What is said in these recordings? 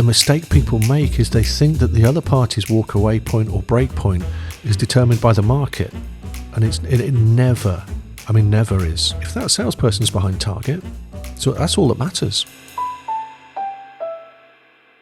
The mistake people make is they think that the other party's walk away point or break point is determined by the market. And it never is. If that salesperson's behind target, so that's all that matters.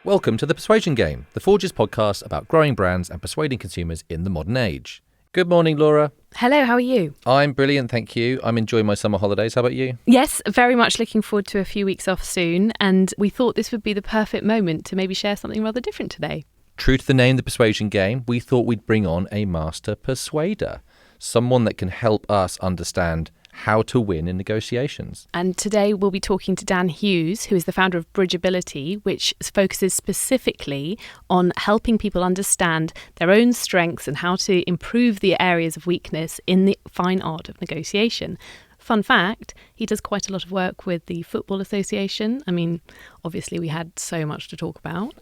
Welcome to the Persuasion Game, the Forge's podcast about growing brands and persuading consumers in the modern age. Good morning, Laura. Hello, how are you? I'm brilliant, thank you. I'm enjoying my summer holidays. How about you? Yes, very much looking forward to a few weeks off soon, and we thought this would be the perfect moment to maybe share something rather different today. True to the name, the Persuasion Game, we thought we'd bring on a master persuader, someone that can help us understand how to win in negotiations. And today we'll be talking to Dan Hughes, who is the founder of Bridgeability, which focuses specifically on helping people understand their own strengths and how to improve the areas of weakness in the fine art of negotiation. Fun fact, he does quite a lot of work with the Football Association. I mean, obviously we had so much to talk about.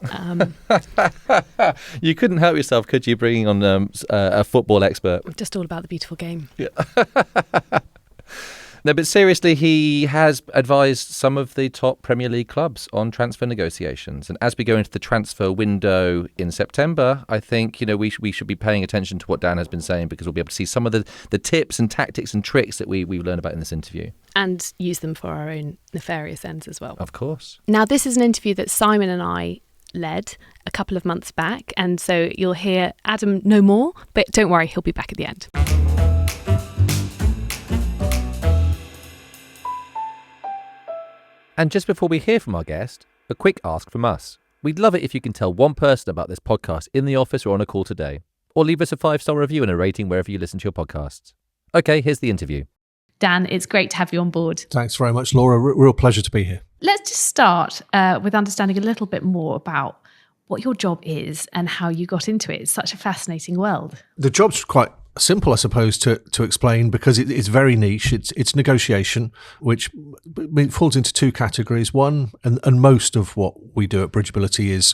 You couldn't help yourself, could you, bringing on a football expert? Just all about the beautiful game. Yeah. No, but seriously, he has advised some of the top Premier League clubs on transfer negotiations. And as we go into the transfer window in September, I think, we should be paying attention to what Dan has been saying, because we'll be able to see some of the tips and tactics and tricks that we've learned about in this interview. And use them for our own nefarious ends as well. Of course. Now, this is an interview that Simon and I led a couple of months back. And so you'll hear Adam no more, but don't worry, he'll be back at the end. And just before we hear from our guest, a quick ask from us. We'd love it if you can tell one person about this podcast in the office or on a call today, or leave us a 5-star review and a rating wherever you listen to your podcasts. Okay, here's the interview. Dan, it's great to have you on board. Thanks very much, Laura. Real pleasure to be here. Let's just start with understanding a little bit more about what your job is and how you got into it. It's such a fascinating world. The job's quite simple, I suppose, to explain, because it's very niche. It's negotiation, which falls into two categories. One, and most of what we do at Bridgeability is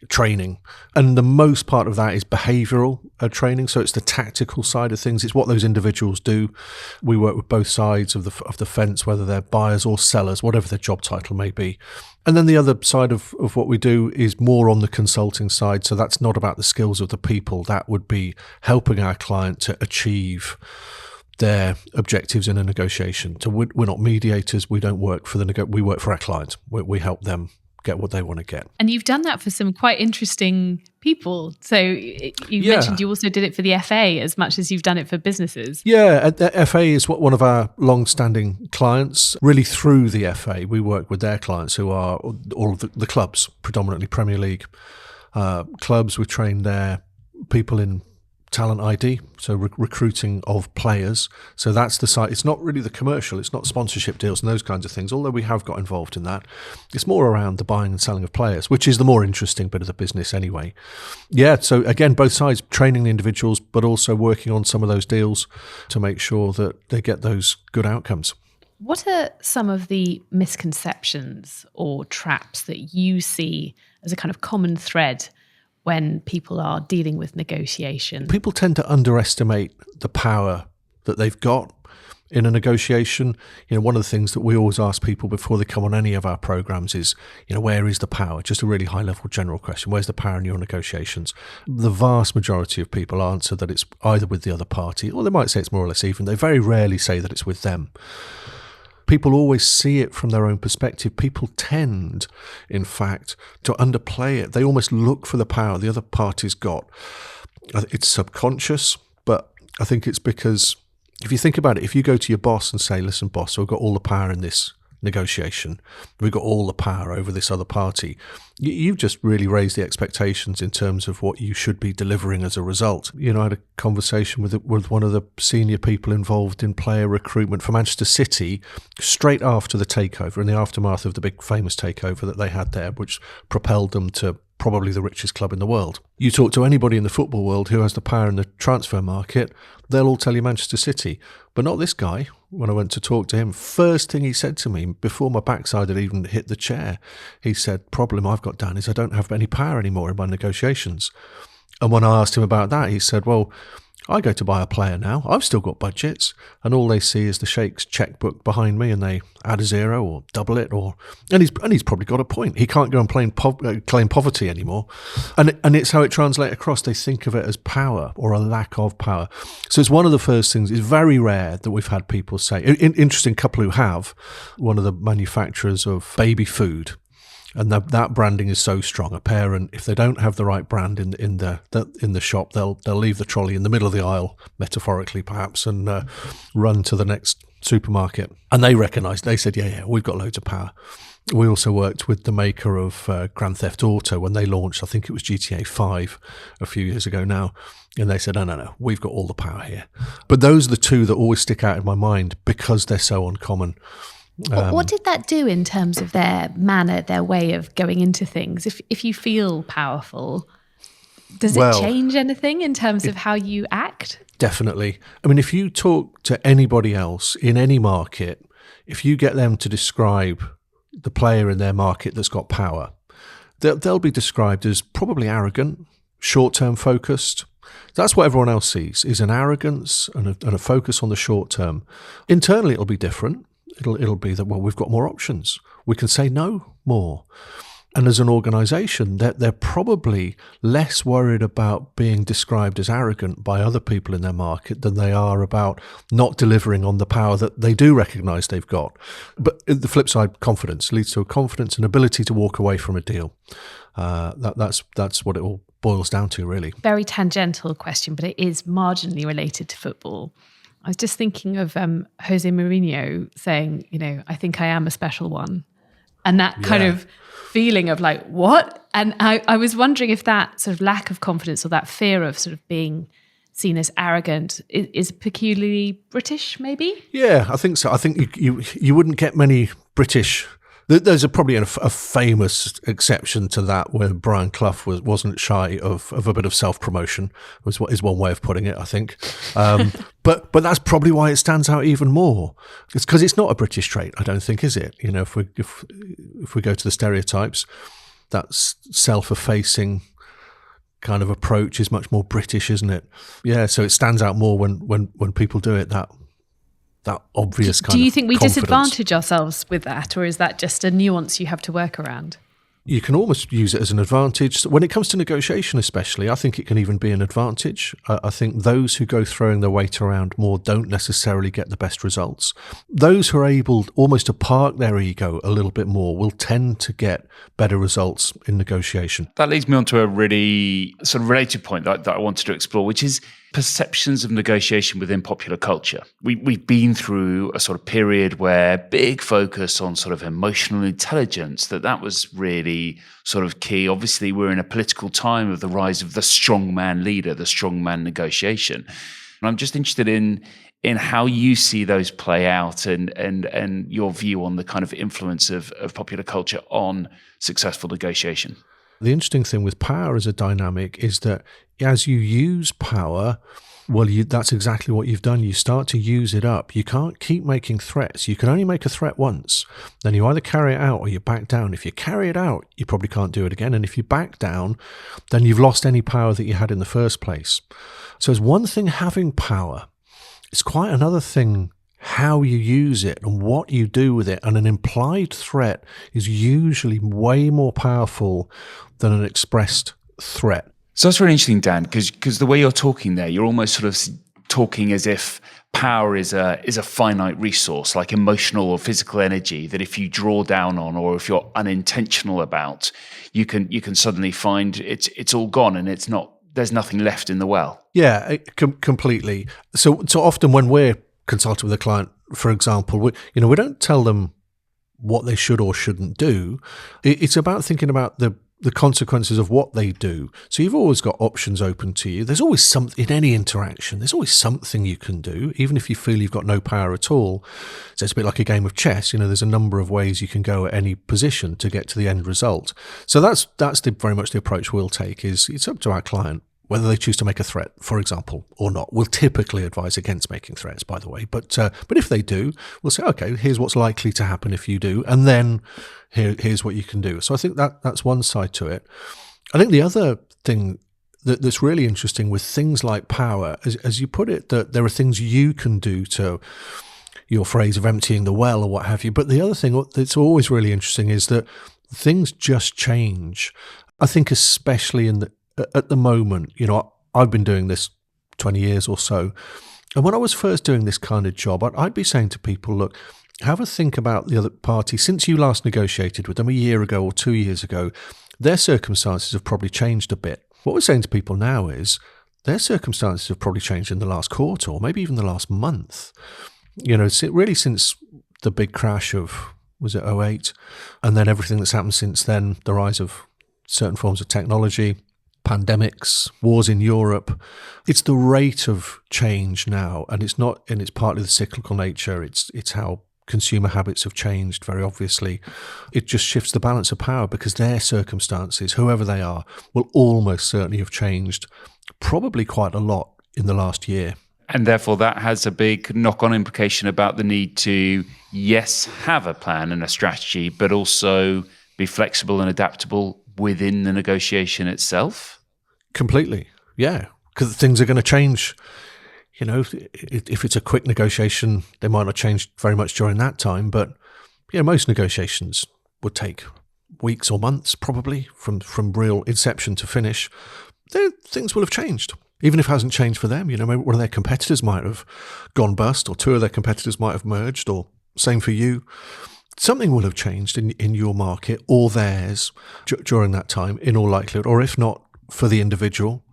training, and the most part of that is behavioural training. So it's the tactical side of things. It's what those individuals do. We work with both sides of the fence, whether they're buyers or sellers, whatever their job title may be. And then the other side of what we do is more on the consulting side. So that's not about the skills of the people. That would be helping our client to achieve their objectives in a negotiation. So we're not mediators. We don't work for we work for our clients. We help them get what they want to get. And you've done that for some quite interesting people. So you mentioned you also did it for the FA as much as you've done it for businesses. Yeah, the FA is one of our long-standing clients. Really, through the FA, we work with their clients, who are all of the clubs, predominantly Premier League clubs. We train their people in talent ID, so recruiting of players. So that's the side. It's not really the commercial, it's not sponsorship deals and those kinds of things, although we have got involved in that. It's more around the buying and selling of players, which is the more interesting bit of the business anyway. Yeah, so again, both sides, training the individuals, but also working on some of those deals to make sure that they get those good outcomes. What are some of the misconceptions or traps that you see as a kind of common thread when people are dealing with negotiation? People tend to underestimate the power that they've got in a negotiation. One of the things that we always ask people before they come on any of our programs is, where is the power? Just a really high level general question. Where's the power in your negotiations? The vast majority of people answer that it's either with the other party, or they might say it's more or less even. They very rarely say that it's with them. People always see it from their own perspective. People tend, in fact, to underplay it. They almost look for the power the other party's got. It's subconscious, but I think it's because if you think about it, if you go to your boss and say, listen, boss, I've got all the power in this negotiation, we've got all the power over this other party, you've just really raised the expectations in terms of what you should be delivering as a result. I had a conversation with one of the senior people involved in player recruitment for Manchester City straight after the takeover, in the aftermath of the big famous takeover that they had there, which propelled them to probably the richest club in the world. You talk to anybody in the football world who has the power in the transfer market, they'll all tell you Manchester City, but not this guy. When I went to talk to him, first thing he said to me, before my backside had even hit the chair, he said, problem I've got, Dan, is I don't have any power anymore in my negotiations. And when I asked him about that, he said, well, I go to buy a player now. I've still got budgets, and all they see is the Sheikh's checkbook behind me, and they add a zero or double it, and he's probably got a point. He can't go and claim poverty anymore, and it's how it translates across. They think of it as power or a lack of power. So it's one of the first things. It's very rare that we've had people say. Interesting couple who have, one of the manufacturers of baby food. And that branding is so strong. A parent, if they don't have the right brand in the shop, they'll leave the trolley in the middle of the aisle, metaphorically perhaps, and run to the next supermarket. And they recognised. They said, "Yeah, we've got loads of power." We also worked with the maker of Grand Theft Auto when they launched. I think it was GTA 5 a few years ago now. And they said, no, we've got all the power here. But those are the two that always stick out in my mind because they're so uncommon. What did that do in terms of their manner, their way of going into things? If you feel powerful, does it change anything in terms of how you act? Definitely. I mean, if you talk to anybody else in any market, if you get them to describe the player in their market that's got power, they'll be described as probably arrogant, short-term focused. That's what everyone else sees, is an arrogance and a focus on the short term. Internally, it'll be different. It'll be that, we've got more options. We can say no more. And as an organisation, they're probably less worried about being described as arrogant by other people in their market than they are about not delivering on the power that they do recognise they've got. But the flip side, confidence leads to a confidence and ability to walk away from a deal. That's what it all boils down to, really. Very tangential question, but it is marginally related to football. I was just thinking of Jose Mourinho saying, I think I am a special one. And that kind of feeling of like, what? And I was wondering if that sort of lack of confidence or that fear of sort of being seen as arrogant is peculiarly British, maybe? Yeah, I think so. I think you wouldn't get many British. There's probably a famous exception to that where Brian Clough wasn't shy of a bit of self-promotion, is one way of putting it, I think. But that's probably why it stands out even more. It's because it's not a British trait, I don't think, is it? If we go to the stereotypes, that self-effacing kind of approach is much more British, isn't it? Yeah, so it stands out more when people do it, that obvious kind of Do you think we confidence. disadvantage ourselves with that, or is that just a nuance you have to work around? You can almost use it as an advantage. When it comes to negotiation especially, I think it can even be an advantage. I think those who go throwing their weight around more don't necessarily get the best results. Those who are able almost to park their ego a little bit more will tend to get better results in negotiation. That leads me on to a really sort of related point that I wanted to explore, which is perceptions of negotiation within popular culture. We've been through a sort of period where big focus on sort of emotional intelligence, that was really sort of key. Obviously, we're in a political time of the rise of the strongman leader, the strongman negotiation. And I'm just interested in how you see those play out and your view on the kind of influence of popular culture on successful negotiation. The interesting thing with power as a dynamic is that as you use power, that's exactly what you've done. You start to use it up. You can't keep making threats. You can only make a threat once. Then you either carry it out or you back down. If you carry it out, you probably can't do it again. And if you back down, then you've lost any power that you had in the first place. So it's one thing having power. It's quite another thing how you use it and what you do with it. And an implied threat is usually way more powerful than an expressed threat. So that's really interesting, Dan, because the way you're talking there, you're almost sort of talking as if power is a finite resource, like emotional or physical energy, that if you draw down on or if you're unintentional about, you can suddenly find it's all gone and there's nothing left in the well. Yeah, completely. So often when we're consulting with a client, for example, we don't tell them what they should or shouldn't do. It's about thinking about the consequences of what they do. So you've always got options open to you. There's always something in any interaction. There's always something you can do, even if you feel you've got no power at all. So it's a bit like a game of chess. There's a number of ways you can go at any position to get to the end result. So that's very much the approach we'll take. Is it's up to our client whether they choose to make a threat, for example, or not. We'll typically advise against making threats, by the way. But if they do, we'll say, okay, here's what's likely to happen if you do, and then here's what you can do. So I think that's one side to it. I think the other thing that's really interesting with things like power, as you put it, that there are things you can do to, your phrase of emptying the well or what have you. But the other thing that's always really interesting is that things just change. I think especially at the moment, I've been doing this 20 years or so. And when I was first doing this kind of job, I'd be saying to people, look, have a think about the other party. Since you last negotiated with them a year ago or 2 years ago, their circumstances have probably changed a bit. What we're saying to people now is their circumstances have probably changed in the last quarter or maybe even the last month. Really since the big crash of, was it 2008? And then everything that's happened since then, the rise of certain forms of technology, pandemics, wars in Europe. It's the rate of change now, and it's partly the cyclical nature. It's how consumer habits have changed, very obviously. It just shifts the balance of power because their circumstances, whoever they are, will almost certainly have changed probably quite a lot in the last year. And therefore, that has a big knock-on implication about the need to, yes, have a plan and a strategy, but also be flexible and adaptable within the negotiation itself? Completely, yeah, because things are going to change. If it's a quick negotiation, they might not change very much during that time, but most negotiations would take weeks or months probably from real inception to finish. Things will have changed. Even if it hasn't changed for them, maybe one of their competitors might have gone bust or two of their competitors might have merged, or same for you. Something will have changed in your market or theirs during that time, in all likelihood, or if not for the individual,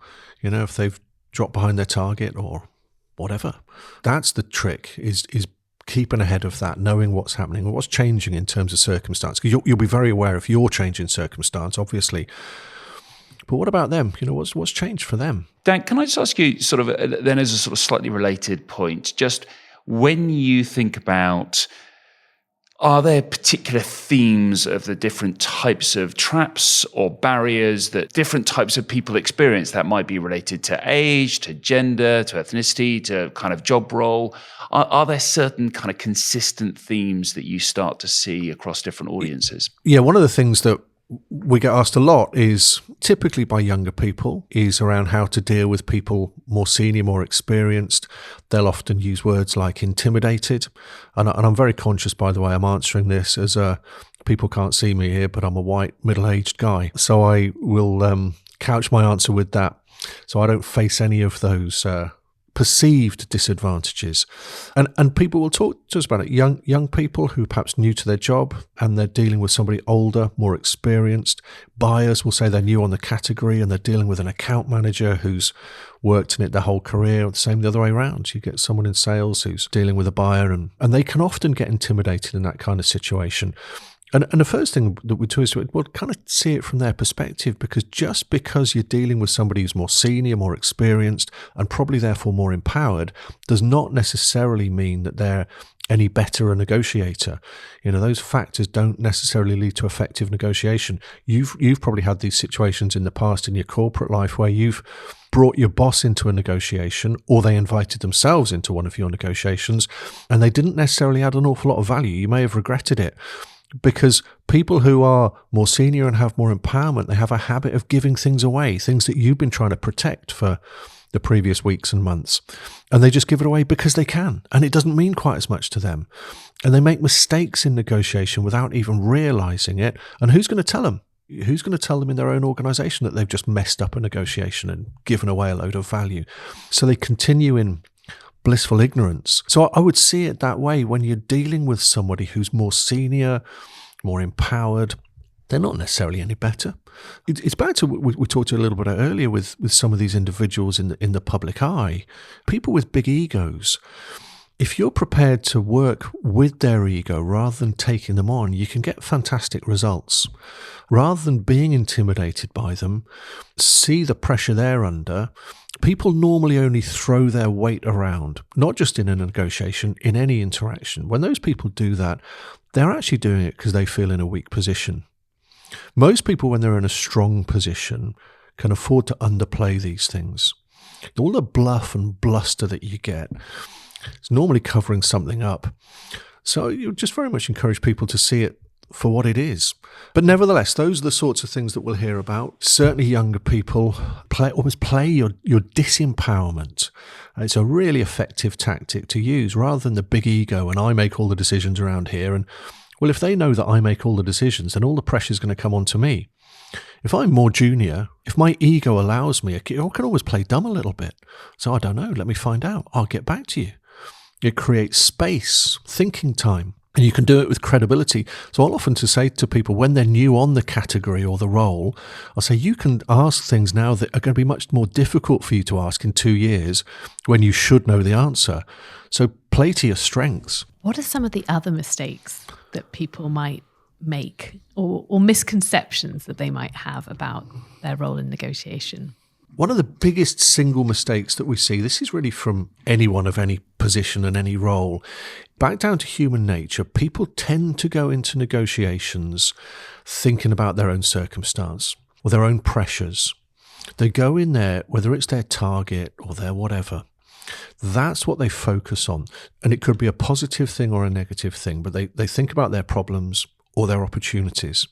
if they've dropped behind their target or whatever. That's the trick, is keeping ahead of that, knowing what's happening and what's changing in terms of circumstance. Because you'll be very aware if you're changing circumstance, obviously. But what about them? What's changed for them? Dan, can I just ask you sort of then as a sort of slightly related point, just when you think about, are there particular themes of the different types of traps or barriers that different types of people experience that might be related to age, to gender, to ethnicity, to kind of job role? Are there certain kind of consistent themes that you start to see across different audiences? Yeah, one of the things that we get asked a lot is, typically by younger people, is around how to deal with people more senior, more experienced. They'll often use words like intimidated. And I'm very conscious, by the way, I'm answering this as people can't see me here, but I'm a white middle-aged guy. So I will couch my answer with that. So I don't face any of those perceived disadvantages. And people will talk to us about it. Young people who are perhaps new to their job and they're dealing with somebody older, more experienced. Buyers will say they're new on the category and they're dealing with an account manager who's worked in it their whole career. The same the other way around. You get someone in sales who's dealing with a buyer and they can often get intimidated in that kind of situation. And the first thing that we do is we'll kind of see it from their perspective, because just because you're dealing with somebody who's more senior, more experienced, and probably therefore more empowered, does not necessarily mean that they're any better a negotiator. Those factors don't necessarily lead to effective negotiation. You've probably had these situations in the past in your corporate life where you've brought your boss into a negotiation, or they invited themselves into one of your negotiations, and they didn't necessarily add an awful lot of value. You may have regretted it. Because people who are more senior and have more empowerment, they have a habit of giving things away, things that you've been trying to protect for the previous weeks and months. And they just give it away because they can. And it doesn't mean quite as much to them. And they make mistakes in negotiation without even realizing it. And who's going to tell them? Who's going to tell them in their own organization that they've just messed up a negotiation and given away a load of value? So they continue in blissful ignorance. So I would see it that way. When you're dealing with somebody who's more senior, more empowered, they're not necessarily any better. It's back to what we talked a little bit earlier with some of these individuals in the public eye, people with big egos. If you're prepared to work with their ego rather than taking them on, you can get fantastic results. Rather than being intimidated by them, see the pressure they're under. People normally only throw their weight around, not just in a negotiation, in any interaction. When those people do that, they're actually doing it because they feel in a weak position. Most people, when they're in a strong position, can afford to underplay these things. All the bluff and bluster that you get, it's normally covering something up. So you just very much encourage people to see it for what it is. But nevertheless, those are the sorts of things that we'll hear about. Certainly younger people almost play your disempowerment. It's a really effective tactic to use rather than the big ego and I make all the decisions around here. And well, if they know that I make all the decisions, then all the pressure is going to come onto me. If I'm more junior, if my ego allows me, I can always play dumb a little bit. So I don't know, let me find out. I'll get back to you. It creates space, thinking time. And you can do it with credibility. So I'll often say to people when they're new on the category or the role, I'll say you can ask things now that are going to be much more difficult for you to ask in 2 years when you should know the answer. So play to your strengths. What are some of the other mistakes that people might make or misconceptions that they might have about their role in negotiation? One of the biggest single mistakes that we see, this is really from anyone of any position and any role, back down to human nature, people tend to go into negotiations thinking about their own circumstance or their own pressures. They go in there, whether it's their target or their whatever, that's what they focus on. And it could be a positive thing or a negative thing, but they think about their problems or their opportunities.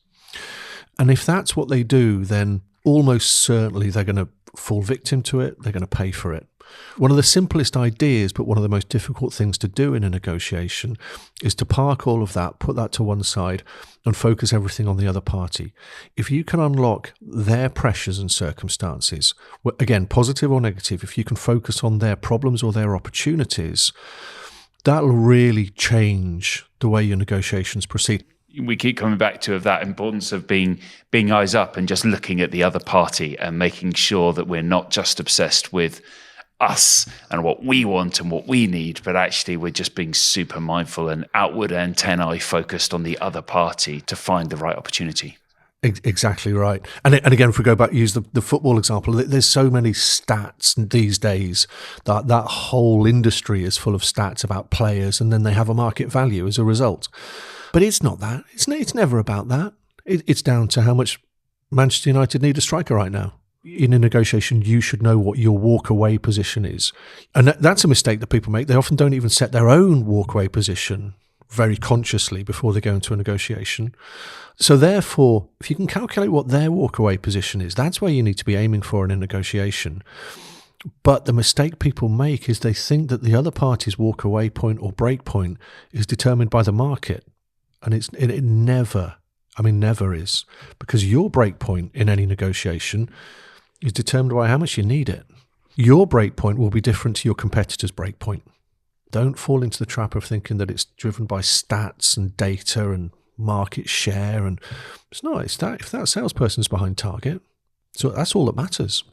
And if that's what they do, then almost certainly they're going to fall victim to it, they're going to pay for it. One of the simplest ideas, but one of the most difficult things to do in a negotiation is to park all of that, put that to one side and focus everything on the other party. If you can unlock their pressures and circumstances, again, positive or negative, if you can focus on their problems or their opportunities, that'll really change the way your negotiations proceed. We keep coming back to that importance of being eyes up and just looking at the other party and making sure that we're not just obsessed with us and what we want and what we need, but actually we're just being super mindful and outward antennae focused on the other party to find the right opportunity. Exactly right. And again, if we go back, use the football example, there's so many stats these days that whole industry is full of stats about players and then they have a market value as a result. But it's not that. It's never about that. It's down to how much Manchester United need a striker right now. In a negotiation, you should know what your walk-away position is. And that's a mistake that people make. They often don't even set their own walk-away position very consciously before they go into a negotiation. So therefore, if you can calculate what their walk-away position is, that's where you need to be aiming for in a negotiation. But the mistake people make is they think that the other party's walk-away point or break point is determined by the market. And it never is. Because your break point in any negotiation is determined by how much you need it. Your break point will be different to your competitor's break point. Don't fall into the trap of thinking that it's driven by stats and data and market share. And it's not. It's that if that salesperson's behind target, so that's all that matters.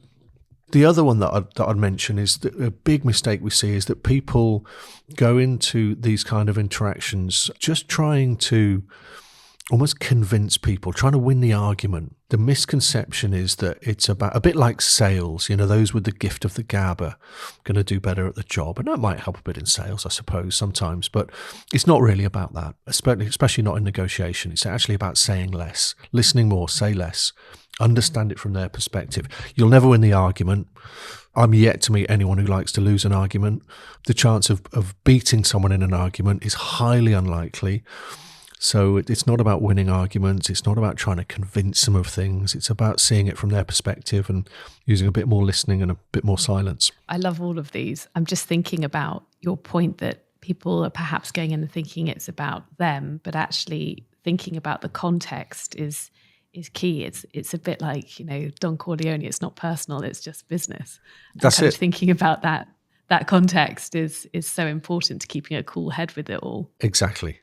The other one that I'd mention is that a big mistake we see is that people go into these kind of interactions just trying to almost convince people, trying to win the argument. The misconception is that it's about a bit like sales, those with the gift of the gab are going to do better at the job. And that might help a bit in sales, I suppose, sometimes, but it's not really about that, especially not in negotiation. It's actually about saying less, listening more, say less, understand it from their perspective. You'll never win the argument. I'm yet to meet anyone who likes to lose an argument. The chance of beating someone in an argument is highly unlikely. So it's not about winning arguments. It's not about trying to convince them of things. It's about seeing it from their perspective and using a bit more listening and a bit more silence. I love all of these. I'm just thinking about your point that people are perhaps going in and thinking it's about them, but actually thinking about the context is key. It's a bit like, Don Corleone, it's not personal, it's just business. That's it. Thinking about that context is so important to keeping a cool head with it all. Exactly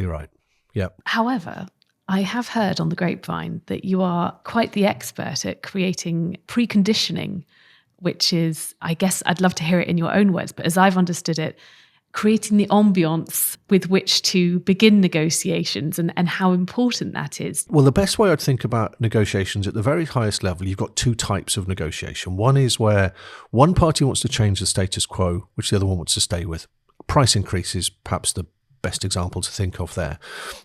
right. Yep. However, I have heard on the grapevine that you are quite the expert at creating preconditioning, which is, I guess I'd love to hear it in your own words, but as I've understood it, creating the ambience with which to begin negotiations and how important that is. Well, the best way I'd think about negotiations at the very highest level, you've got two types of negotiation. One is where one party wants to change the status quo, which the other one wants to stay with. Price increase is perhaps the best example to think of there.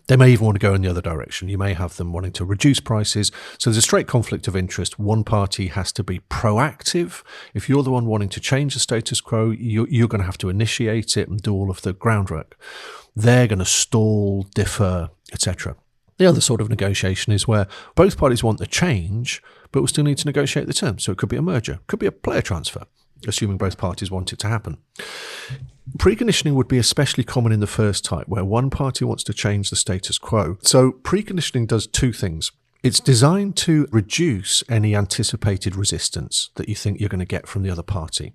They may even want to go in the other direction. You may have them wanting to reduce prices. So there's a straight conflict of interest. One party has to be proactive. If you're the one wanting to change the status quo, you're going to have to initiate it and do all of the groundwork. They're going to stall, defer, etc. The other sort of negotiation is where both parties want the change, but we still need to negotiate the terms. So it could be a merger, could be a player transfer, assuming both parties want it to happen. Preconditioning would be especially common in the first type, where one party wants to change the status quo. So preconditioning does two things. It's designed to reduce any anticipated resistance that you think you're going to get from the other party.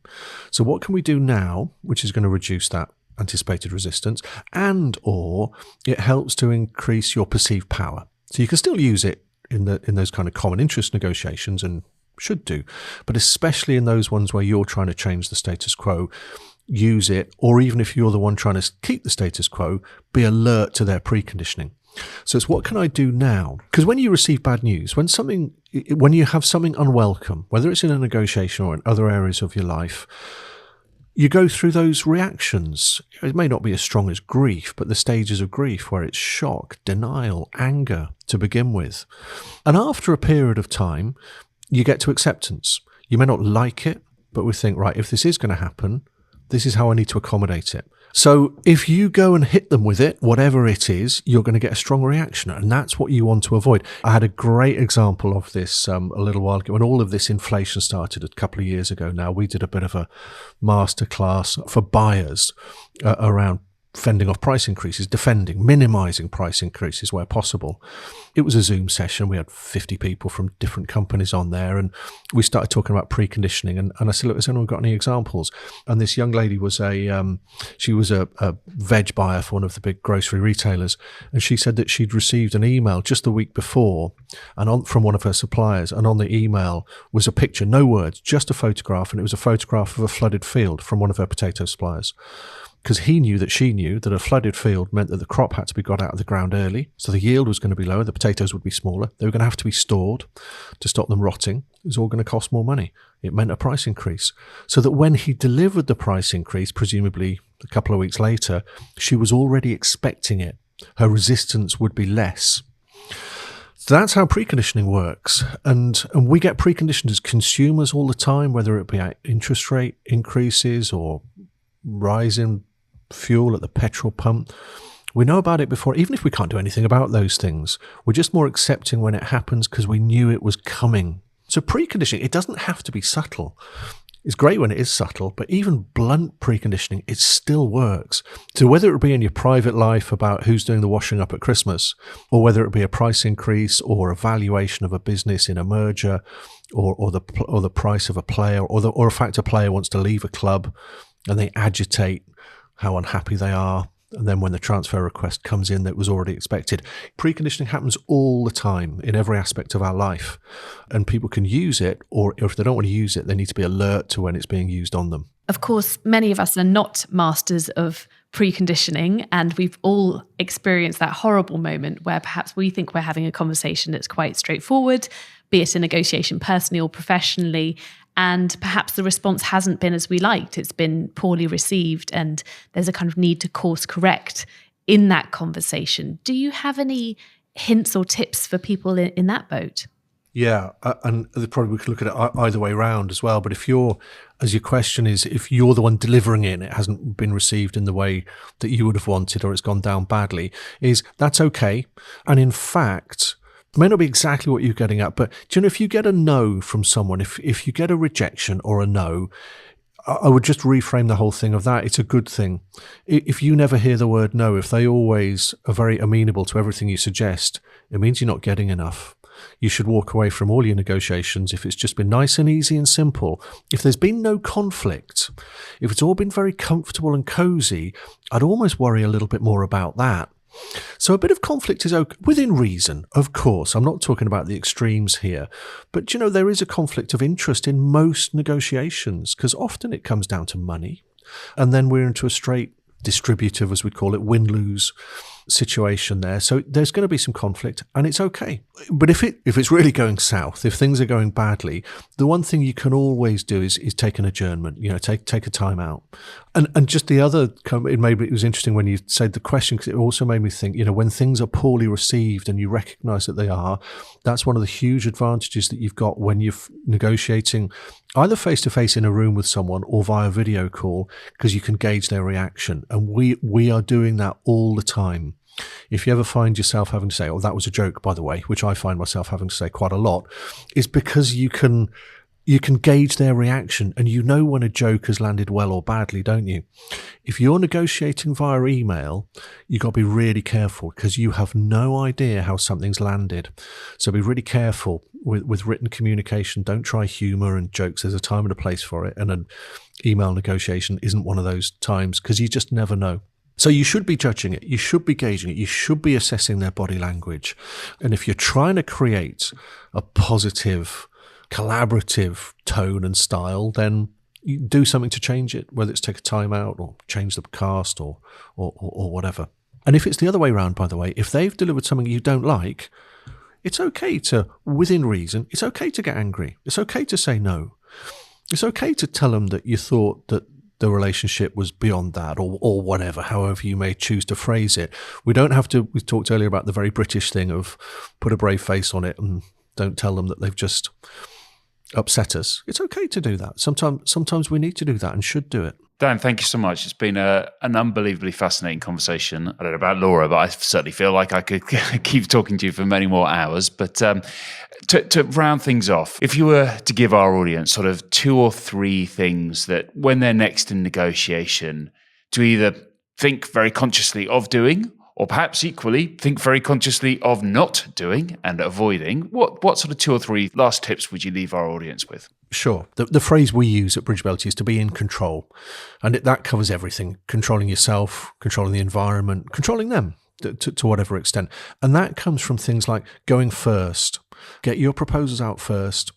So what can we do now, which is going to reduce that anticipated resistance, and or it helps to increase your perceived power. So you can still use it in those kind of common interest negotiations, and should do, but especially in those ones where you're trying to change the status quo, use it, or even if you're the one trying to keep the status quo, be alert to their preconditioning. So it's what can I do now? Because when you receive bad news, when you have something unwelcome, whether it's in a negotiation or in other areas of your life, you go through those reactions. It may not be as strong as grief, but the stages of grief where it's shock, denial, anger to begin with. And after a period of time, you get to acceptance. You may not like it, but we think, right, if this is going to happen, this is how I need to accommodate it. So if you go and hit them with it, whatever it is, you're going to get a strong reaction. And that's what you want to avoid. I had a great example of this a little while ago when all of this inflation started a couple of years ago now. We did a bit of a masterclass for buyers around fending off price increases, minimizing price increases where possible. It was a Zoom session. We had 50 people from different companies on there, and we started talking about preconditioning. And I said, look, has anyone got any examples? And this young lady was a veg buyer for one of the big grocery retailers, and she said that she'd received an email just the week before from one of her suppliers, and on the email was a picture, no words, just a photograph, and it was a photograph of a flooded field from one of her potato suppliers. Because she knew that a flooded field meant that the crop had to be got out of the ground early, so the yield was going to be lower, the potatoes would be smaller, they were going to have to be stored to stop them rotting. It was all going to cost more money. It meant a price increase. So that when he delivered the price increase, presumably a couple of weeks later, she was already expecting it. Her resistance would be less. So that's how preconditioning works. And we get preconditioned as consumers all the time, whether it be interest rate increases or rise in fuel at the petrol pump. We know about it before, even if we can't do anything about those things. We're just more accepting when it happens because we knew it was coming. So preconditioning, it doesn't have to be subtle. It's great when it is subtle, but even blunt preconditioning, it still works. So whether it be in your private life about who's doing the washing up at Christmas, or whether it be a price increase or a valuation of a business in a merger, or the price of a player, or a fact a player wants to leave a club and they agitate how unhappy they are. And then when the transfer request comes in that was already expected. Preconditioning happens all the time in every aspect of our life. And people can use it, or if they don't want to use it, they need to be alert to when it's being used on them. Of course, many of us are not masters of preconditioning, and we've all experienced that horrible moment where perhaps we think we're having a conversation that's quite straightforward, be it a negotiation personally or professionally, and perhaps the response hasn't been as we liked. It's been poorly received, and there's a kind of need to course correct in that conversation. Do you have any hints or tips for people in that boat? Yeah, and probably we could look at it either way around as well. But if your question is, if you're the one delivering it and it hasn't been received in the way that you would have wanted, or it's gone down badly, that's okay. And in fact, it may not be exactly what you're getting at, but do you know, if you get a no from someone, if you get a rejection or a no, I would just reframe the whole thing of that. It's a good thing. If you never hear the word no, if they always are very amenable to everything you suggest, it means you're not getting enough. You should walk away from all your negotiations if it's just been nice and easy and simple. If there's been no conflict, if it's all been very comfortable and cozy, I'd almost worry a little bit more about that. So a bit of conflict is okay, within reason, of course. I'm not talking about the extremes here. But, you know, there is a conflict of interest in most negotiations because often it comes down to money. And then we're into a straight distributive, as we call it, win-lose situation there. So there's going to be some conflict, and it's okay. But if it's really going south, if things are going badly, the one thing you can always do is take an adjournment, take a time out. And just the other, it was interesting when you said the question, because it also made me think, when things are poorly received and you recognize that they are, that's one of the huge advantages that you've got when you're negotiating either face-to-face in a room with someone or via video call, because you can gauge their reaction. And we are doing that all the time. if you ever find yourself having to say, "Oh, that was a joke, by the way," which I find myself having to say quite a lot, is because you can gauge their reaction, and you know when a joke has landed well or badly, don't you? If you're negotiating via email, you've got to be really careful because you have no idea how something's landed. So be really careful with written communication. Don't try humour and jokes. There's a time and a place for it, and an email negotiation isn't one of those times because you just never know. So you should be judging it. You should be gauging it. You should be assessing their body language. And if you're trying to create a positive, collaborative tone and style, then you do something to change it, whether it's take a time out or change the cast or whatever. And if it's the other way around, by the way, if they've delivered something you don't like, it's okay to, within reason, it's okay to get angry. It's okay to say no. It's okay to tell them that you thought that the relationship was beyond that, or whatever, however you may choose to phrase it. We don't have to, we talked earlier about the very British thing of put a brave face on it and don't tell them that they've just upset us. It's okay to do that. Sometimes we need to do that and should do it. Dan, thank you so much. It's been an unbelievably fascinating conversation. I don't know about Laura, but I certainly feel like I could keep talking to you for many more hours. But to round things off, if you were to give our audience sort of 2 or 3 things that when they're next in negotiation, to either think very consciously of doing, or perhaps equally think very consciously of not doing and avoiding, what sort of 2 or 3 last tips would you leave our audience with? Sure. The phrase we use at Bridgeability is to be in control. And that covers everything. Controlling yourself, controlling the environment, controlling them to whatever extent. And that comes from things like going first. Get your proposals out first.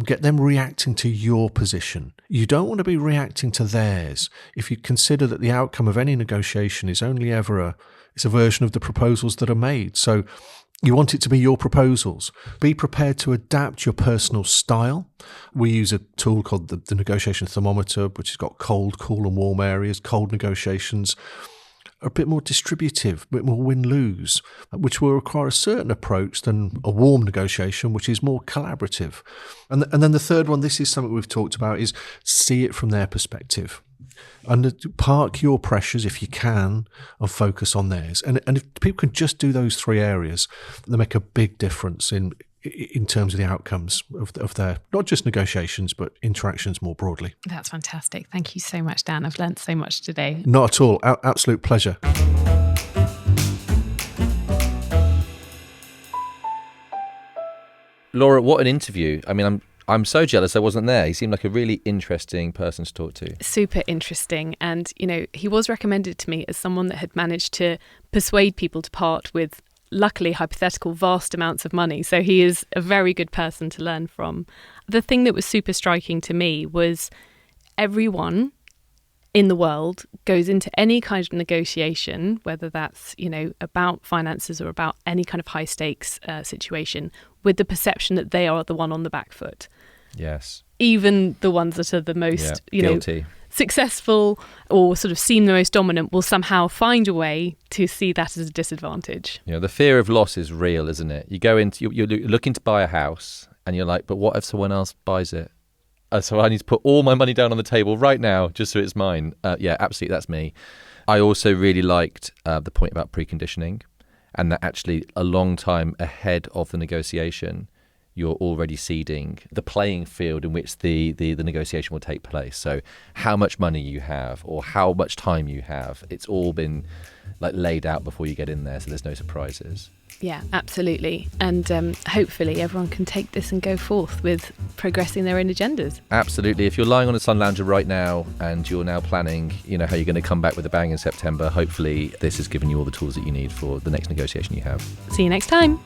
Get them reacting to your position. You don't want to be reacting to theirs. If you consider that the outcome of any negotiation is only ever it's a version of the proposals that are made. So you want it to be your proposals. Be prepared to adapt your personal style. We use a tool called the negotiation thermometer, which has got cold, cool and warm areas. Cold negotiations are a bit more distributive, a bit more win-lose, which will require a certain approach than a warm negotiation, which is more collaborative. And then the third one, this is something we've talked about, is see it from their perspective. And park your pressures if you can and focus on theirs. And if people can just do those 3 areas, they make a big difference in terms of the outcomes of their, not just negotiations, but interactions more broadly. That's fantastic. Thank you so much, Dan. I've learnt so much today. Not at all. Absolute pleasure. Laura, what an interview. I mean, I'm so jealous I wasn't there. He seemed like a really interesting person to talk to. Super interesting. And, he was recommended to me as someone that had managed to persuade people to part with, luckily, hypothetical, vast amounts of money. So he is a very good person to learn from. The thing that was super striking to me was everyone in the world goes into any kind of negotiation, whether that's, about finances or about any kind of high stakes situation, with the perception that they are the one on the back foot. Yes. Even the ones that are the most, guilty, successful or sort of seem the most dominant will somehow find a way to see that as a disadvantage. The fear of loss is real, isn't it? You go into, you're looking to buy a house and you're like, but what if someone else buys it? So I need to put all my money down on the table right now just so it's mine. Yeah, absolutely, that's me. I also really liked the point about preconditioning, and that actually a long time ahead of the negotiation, you're already seeding the playing field in which the negotiation will take place. So how much money you have or how much time you have, it's all been laid out before you get in there, so there's no surprises. Yeah, absolutely. And hopefully everyone can take this and go forth with progressing their own agendas. Absolutely. If you're lying on a sun lounger right now and you're now planning, how you're going to come back with a bang in September, hopefully this has given you all the tools that you need for the next negotiation you have. See you next time.